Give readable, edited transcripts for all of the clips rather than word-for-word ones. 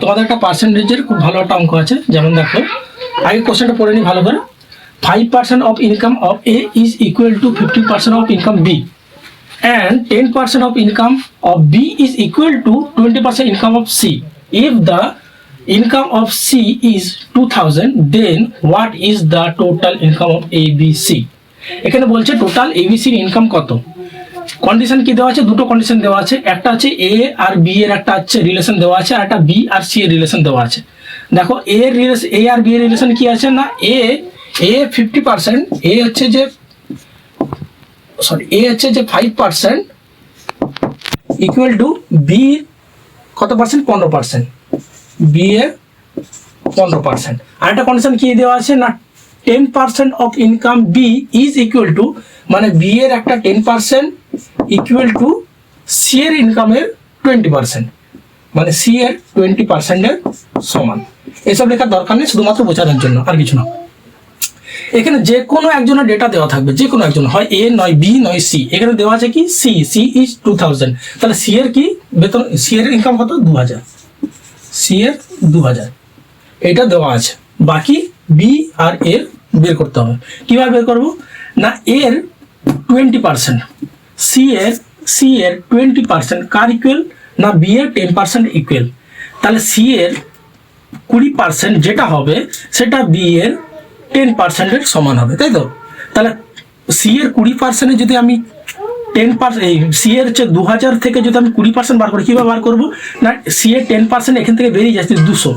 তোমাদের একটা পার্সেন্টেজের খুব ভালো একটা অঙ্ক আছে, যেমন দেখো আগে কোশ্চেনটা পড়ে নি ভালো করে। 5% of income of A is equal to 50% of income B, and 10% of income of B is equal to 20% income of C. If the income of C is 2000, then what is the total income of ABC? এখানে বলছে total এবিসির income কত। Condition কি দেওয়া আছে? দুটো condition দেওয়া আছে, একটা আছে এ আর বি এর একটা আছে রিলেশন দেওয়া আছে, আর একটা বি আর সি এর রিলেশন দেওয়া আছে। দেখো এ এর রিলেশন, এ আর বি এর রিলেশন কি আছে না, এ 50%, এ হচ্ছে যে 5% ইকুয়াল টু বি কত পার্সেন্ট? 15%, বি এর 15%। আর একটা কন্ডিশন কি দেওয়া আছে না, 10% of income B is equal to, মানে বি এর একটা 10% ইকুয়াল টু সি এর ইনকামের 20%, মানে সি এর 20% এর সমান। এসব লেখার দরকার নেই, শুধুমাত্র বোঝানোর জন্য, আর কিছু না। এখানে যে কোনো একজনের ডেটা দেওয়া থাকবে, যে কোনো একজন, হয় এ নয় বি নয় সি। এখানে দেওয়া আছে কি সি, সি ইজ 2000, তাহলে সি এর কি বেতন, সি এর ইনকাম কত? 2000, সি এর 2000 এটা দেওয়া আছে। বাকি বি আর এর বের করতে হবে। কিভাবে বের করব না, এর 20%, সি এর 20% কার ইকুয়াল না, বি এর 10% ইকুয়াল। তাহলে সি এর 20% যেটা হবে সেটা বি এর 10% এর সমান হবে, তাই তো? তাহলে সি এর 20% যদি আমি 10%, এই সি এর হচ্ছে 2000 থেকে যদি আমি 20% বার করি, কিভাবে বার করবো না, সি এর 10% এখান থেকে বেরিয়ে যাচ্ছে 200,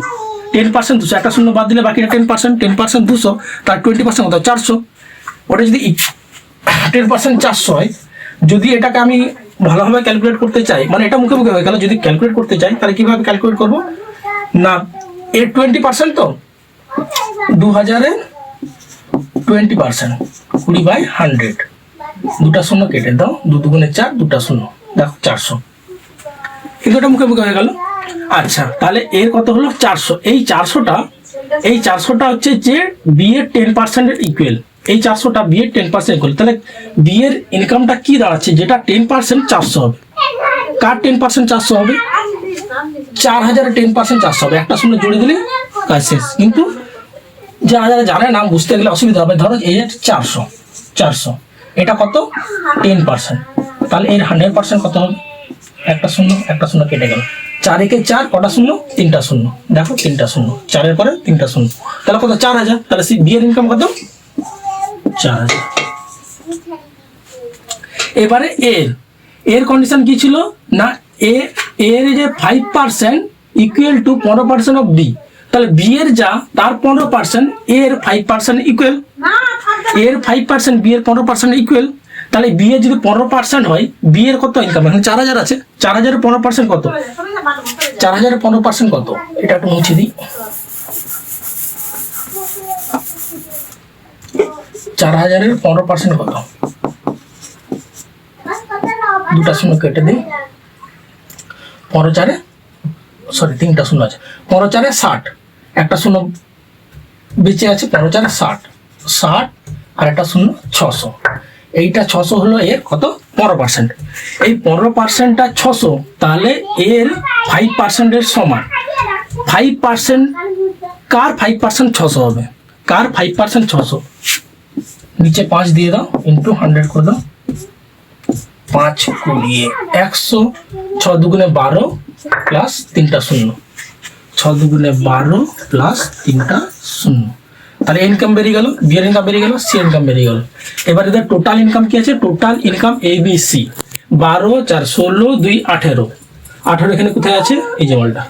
10% 200, একটা শূন্য বাদ দিলে বাকিটা 10% 200, তার 20% কত? 400। ওটা যদি 10% 400 হয়, যদি এটাকে আমি ভালোভাবে ক্যালকুলেট করতে চাই, মানে এটা মুখে মুখে হয়ে গেল, যদি ক্যালকুলেট করতে চাই তাহলে কিভাবে ক্যালকুলেট করবো না, এর 20% তো 2000-এর 20%, 20/100, দুটা শূন্য কেটে দাও, 2 দুগুণে 4, দুটা শূন্য, দেখো 400। কিন্তু এটা মুখে মুখে হয়ে গেল। আচ্ছা, তাহলে এর কত হলো? 400। এই 400টা হচ্ছে যে বি এর 10% এর ইকুয়াল। এই 400টা বি এর 10% ইকুয়াল। তাহলে বি এর ইনকামটা কি দাঁড়াচ্ছে? যেটা 10% 400 হবে। কার 10% 400 হবে? 4000 এর 10% 400 হবে। একটা শূন্য জুড়ে দিলে কাজ শেষ। কিন্তু যারা যারা জানে না, বুঝতে গেলে অসুবিধা হবে। ধরো এর 400, এটা কত? 10%। তাহলে এর 100% কত হবে? একটা শূন্য কেটে গেল। 4 একে 4, কটা শূন্য? 3টা শূন্য, দেখো 3টা শূন্য, 4-এর পরে 3টা শূন্য, তাহলে কত? 4000। তাহলে বি এর ইনকাম কত? 4000। এবারে এর কন্ডিশন কি ছিল না, এর যে 5% ইকুয়াল টু 15% অফ বি। তাহলে বি এর যা তার 15%, এর 5% ইকুয়াল, এর 5% বি এর 15% ইকুয়াল। তাহলে বি এর যদি 15% হয়, বি এর কত ইনকাম? এখন 4000 আছে, 4000 এর 15% কত? 4000 এর 15% কত? এটা একটু মুছে দিই। 4000 এর 15% কত? দুটা শূন্য কেটে দিই। 3টা শূন্য আছে। 15 60, একটা শূন্য বেঁচে আছে। 15 60, আর একটা শূন্য 600। এইটা 600 হলো এর কত? 15%। এই 15%টা 600, তাহলে এর 5% এর সমান। 5% কার 5% 600 হবে? কার 5% 600? নিচে 5 দিয়ে দাও, ইন্টু 100 করে দাও। 5 20 100, 6 দুগুণে 12 প্লাস 3টা শূন্য, 6 দুগুণে 12 প্লাস 3টা শূন্য। তাহলে ইনকাম বেরিয়ে গেল, বি এর ইনকাম বেরিয়ে গেল, সি ইনকাম বেরিয়ে গেল। এবার এদের টোটাল ইনকাম কি আছে? Total income A B C. 12 4 16 2 18, 18 এখানে কোথায় আছে? এই যে বলটা,